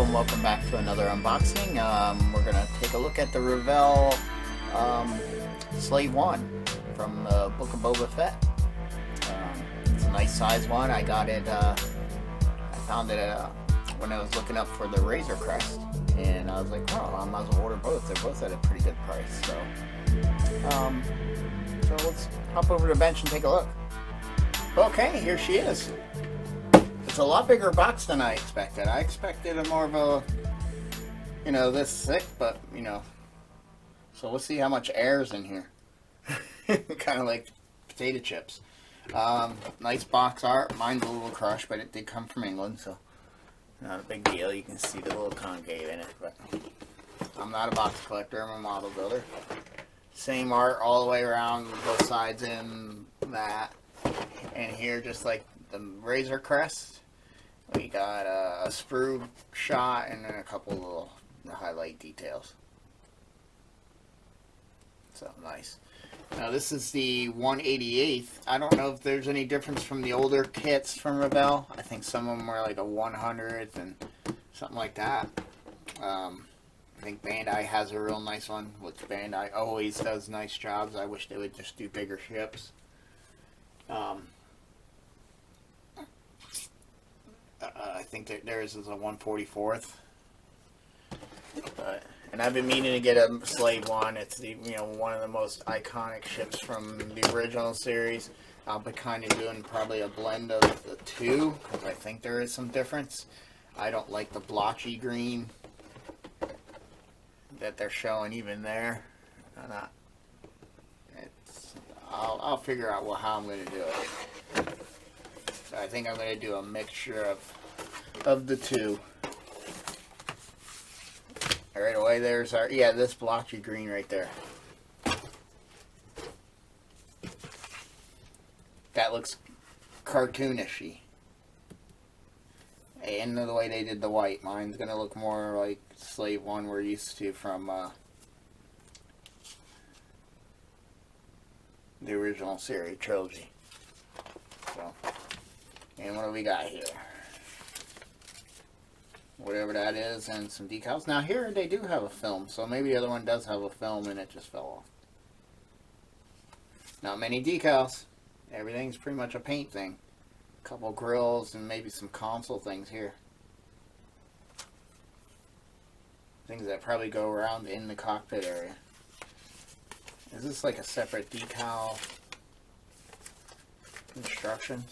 Hello and welcome back to another unboxing. We're going to take a look at the Revell SLAVE-1 from the Book of Boba Fett. It's a nice size one. I got it, I found it when I was looking up for the Razor Crest. And I was like, oh, I might as well order both. They're both at a pretty good price. So let's hop over to the bench and take a look. Okay, here she is. It's a lot bigger box than I expected. I expected a more of a, this thick, but, So let's see how much air is in here. Kind of like potato chips. Nice box art. Mine's a little crushed, but it did come from England, so not a big deal. You can see the little concave in it, but I'm not a box collector. I'm a model builder. Same art all the way around, both sides in that. And here, just like the Razor Crest, we got a sprue shot and then a couple little highlight details. So nice. Now this is the 188th. I don't know if there's any difference from the older kits from Revell. I think some of them were like a 100th and something like that. I think Bandai has a real nice one, which Bandai always does nice jobs. I wish they would just do bigger ships. I think that theirs is a 144th. And I've been meaning to get a SLAVE-1. It's the one of the most iconic ships from the original series. I'll be kind of doing probably a blend of the two because I think there is some difference. I don't like the blotchy green that they're showing even there. I'll figure out how I'm going to do it. So I think I'm going to do a mixture of the two. Right away, there's our, this blotchy green right there. That looks cartoonish-y. And the way they did the white. Mine's going to look more like SLAVE-1 we're used to from the original series trilogy. So, and what do we got here? Whatever that is, and some decals. Now here they do have a film, so maybe the other one does have a film and it just fell off. Not many decals. Everything's pretty much a paint thing. A couple grills and maybe some console things here. Things that probably go around in the cockpit area. Is this like a separate decal instructions?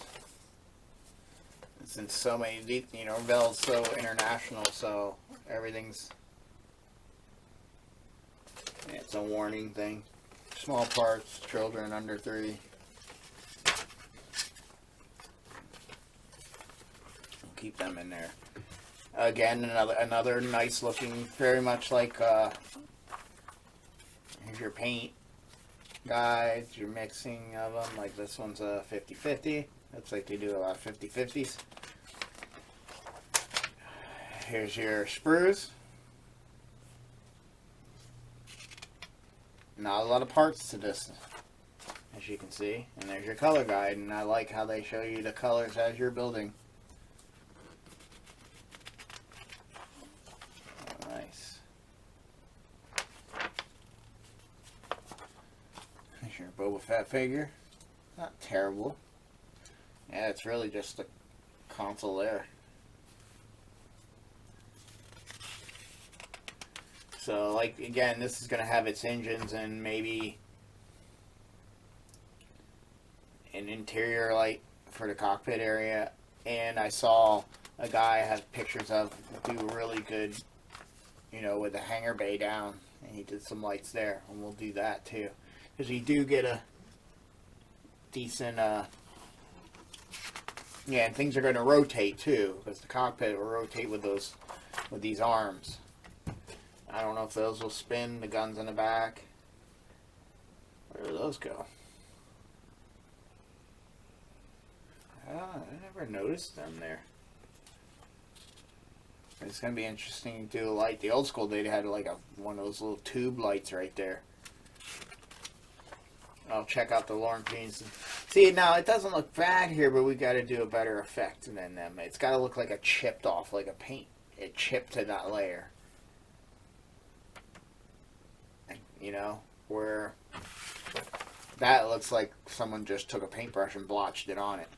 Since so many, Revell's so international, so everything's, it's a warning thing. Small parts, children under 3. We'll keep them in there. Again, another nice looking, very much like, here's your paint guides, your mixing of them. Like this one's a 50-50. Looks like they do a lot of 50-50s. Here's your sprues. Not a lot of parts to this, as you can see. And there's your color guide, and I like how they show you the colors as you're building. Nice. There's your Boba Fett figure. Not terrible. Yeah, it's really just the console there. So, like, again, this is going to have its engines and maybe an interior light for the cockpit area. And I saw a guy have pictures of do really good, with the hangar bay down. And he did some lights there. And we'll do that, too. Because you do get a decent, yeah, and things are going to rotate too, because the cockpit will rotate with these arms. I don't know if those will spin, the guns in the back. Where do those go? I never noticed them there. It's going to be interesting to do a light. The old school, they had like one of those little tube lights right there. I'll check out the Lorentines. See, now it doesn't look bad here, but we got to do a better effect than them. It's got to look like a chipped off, like a paint it chipped to that layer. You know, where that looks like someone just took a paintbrush and blotched it on it.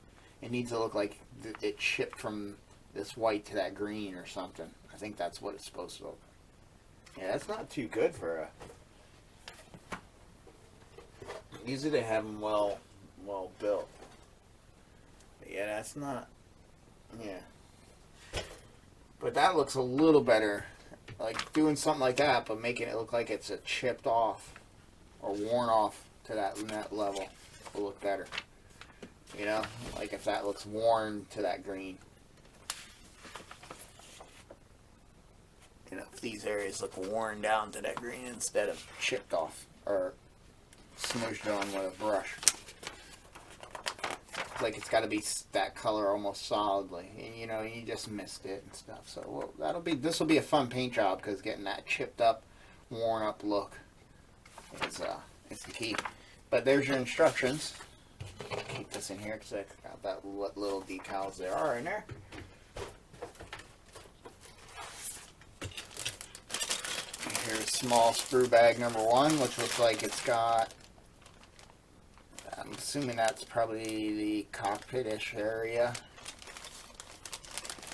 It needs to look like it chipped from this white to that green or something. I think that's what it's supposed to look like. Yeah, that's not too good for a... Usually they have them well built. But yeah, that's not... Yeah. But that looks a little better. Like doing something like that, but making it look like it's a chipped off or worn off to that level will look better. You know, like if that looks worn to that green. You know, if these areas look worn down to that green instead of chipped off or smooshed on with a brush. Like it's got to be that color almost solidly, and you know, you just missed it and stuff. So well, this will be a fun paint job because getting that chipped up, worn up look is the key. But there's your instructions. Keep this in here because I got that what little decals there are in there. Here's small sprue bag number 1, which looks like it's got. I'm assuming that's probably the cockpit-ish area.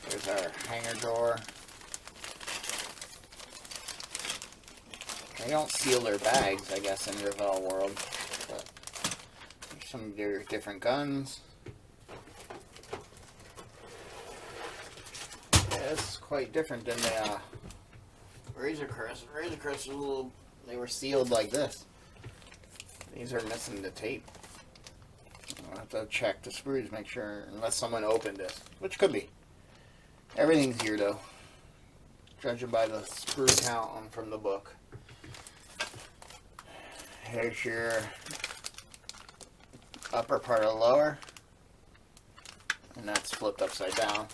There's our hangar door. They don't seal their bags, I guess, in Revell world. But there's some of their different guns. Yeah, this is quite different than the Razor Crest. Razor Crest was a little... They were sealed like this. These are missing the tape. I'll have to check the screws, make sure, unless someone opened this, which could be. Everything's here, though, judging by the sprue count from the book. Here's your upper part of the lower, and that's flipped upside down.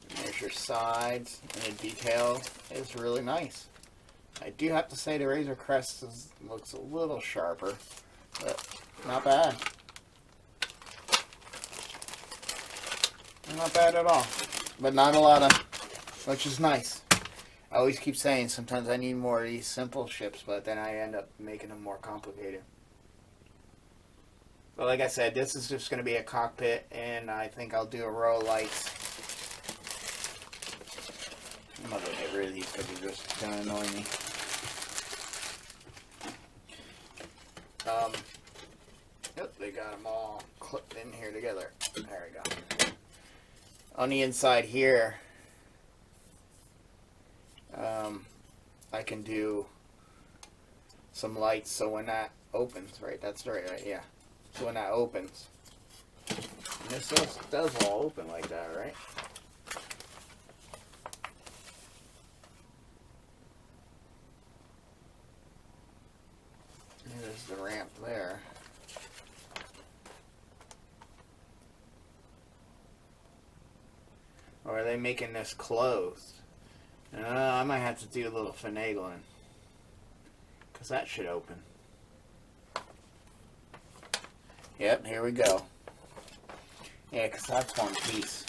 And there's your sides, and the detail is really nice. I do have to say the Razor Crest looks a little sharper, but not bad. Not bad at all, but not a lot of, which is nice. I always keep saying sometimes I need more of these simple ships, but then I end up making them more complicated. But like I said, this is just going to be a cockpit, and I think I'll do a row of lights. I'm not going to get rid of these because they're just going to annoy me. Yep, they got them all clipped in here together. There we go. On the inside here, I can do some lights so when that opens, right? That's right, yeah. So when that opens, and this does all open like that, right? And there's the ramp there. Or are they making this closed? I might have to do a little finagling. Because that should open. Yep, here we go. Yeah, because that's one piece.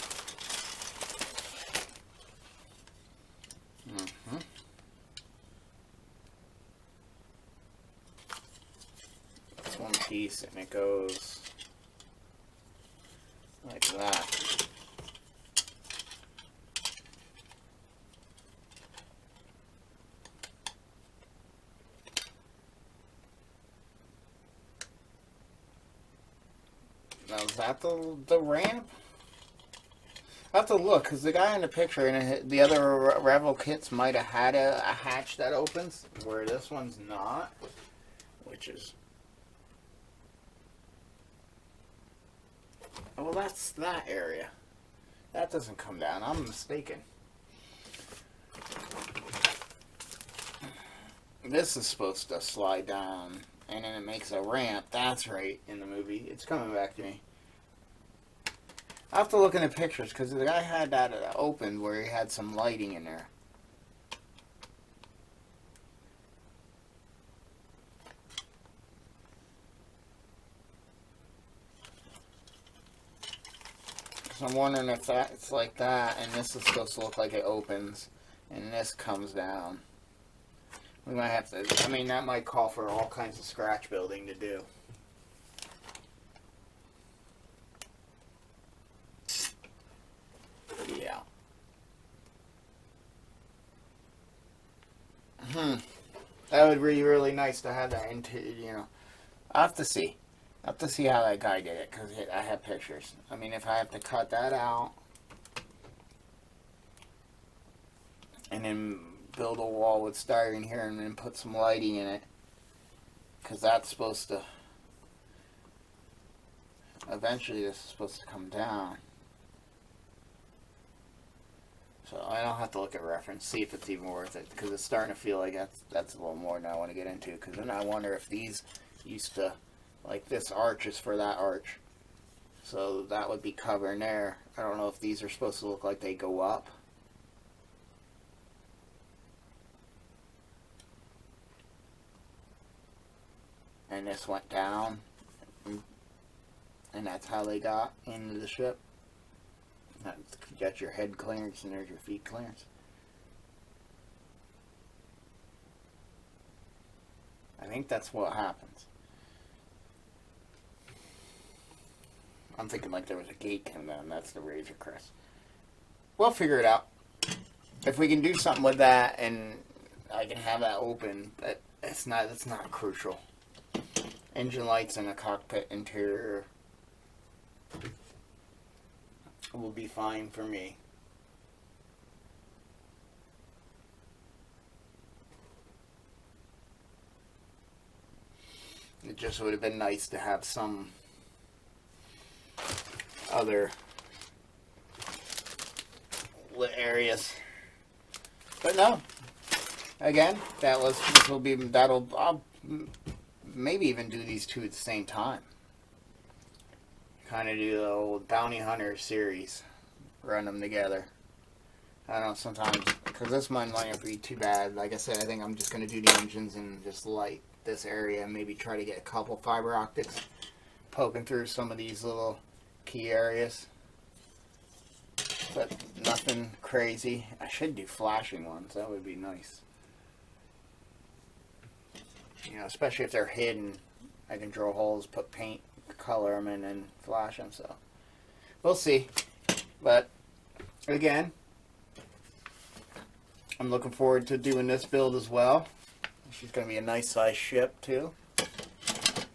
That's one piece, and it goes like that. Now, is that the ramp? I have to look, because the guy in the picture and the other Revell kits might have had a hatch that opens, where this one's not, which is... Oh, well, that's that area. That doesn't come down. I'm mistaken. This is supposed to slide down, and then it makes a ramp. That's right, in the movie. It's coming back to me. I have to look in the pictures, because the guy had that opened where he had some lighting in there. So I'm wondering if that's like that, and this is supposed to look like it opens, and this comes down. We might have to, I mean, that might call for all kinds of scratch building to do. Yeah. That would be really nice to have that into, you know. I'll have to see. I'll have to see how that guy did it, because I have pictures. I mean, if I have to cut that out and then build a wall with styrene here and then put some lighting in it, because that's supposed to, eventually this is supposed to come down. So I don't have to look at reference, see if it's even worth it, because it's starting to feel like that's a little more than I want to get into, because then I wonder if these used to, like this arch is for that arch, so that would be covering there. I don't know if these are supposed to look like they go up. And this went down, and that's how they got into the ship. You got your head clearance and there's your feet clearance. I think that's what happens. I'm thinking like there was a gate coming down. That's the Razor Crest. We'll figure it out. If we can do something with that and I can have that open, that's not crucial. Engine lights and a cockpit interior will be fine for me. It just would have been nice to have some other lit areas, but no. Again, I'll maybe even do these two at the same time. Kind of do the old Bounty Hunter series, run them together. I don't know, sometimes, because this might not be too bad. Like I said, I think I'm just going to do the engines and just light this area and maybe try to get a couple fiber optics poking through some of these little key areas. But nothing crazy. I should do flashing ones, that would be nice. You know, especially if they're hidden, I can drill holes, put paint, color them, and then flash them. So we'll see. But again, I'm looking forward to doing this build as well. She's going to be a nice size ship too.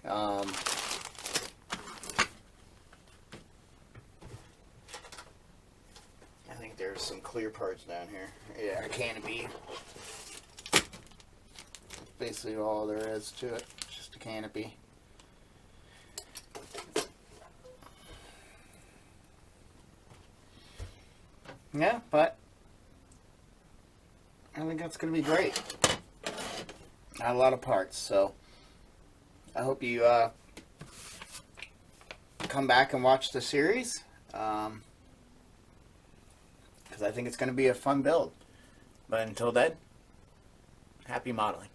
I think there's some clear parts down here. Yeah, a canopy. Basically all there is to it, just a canopy. Yeah, but I think that's going to be great. Not a lot of parts, so I hope you come back and watch the series, because I think it's going to be a fun build. But until then, happy modeling.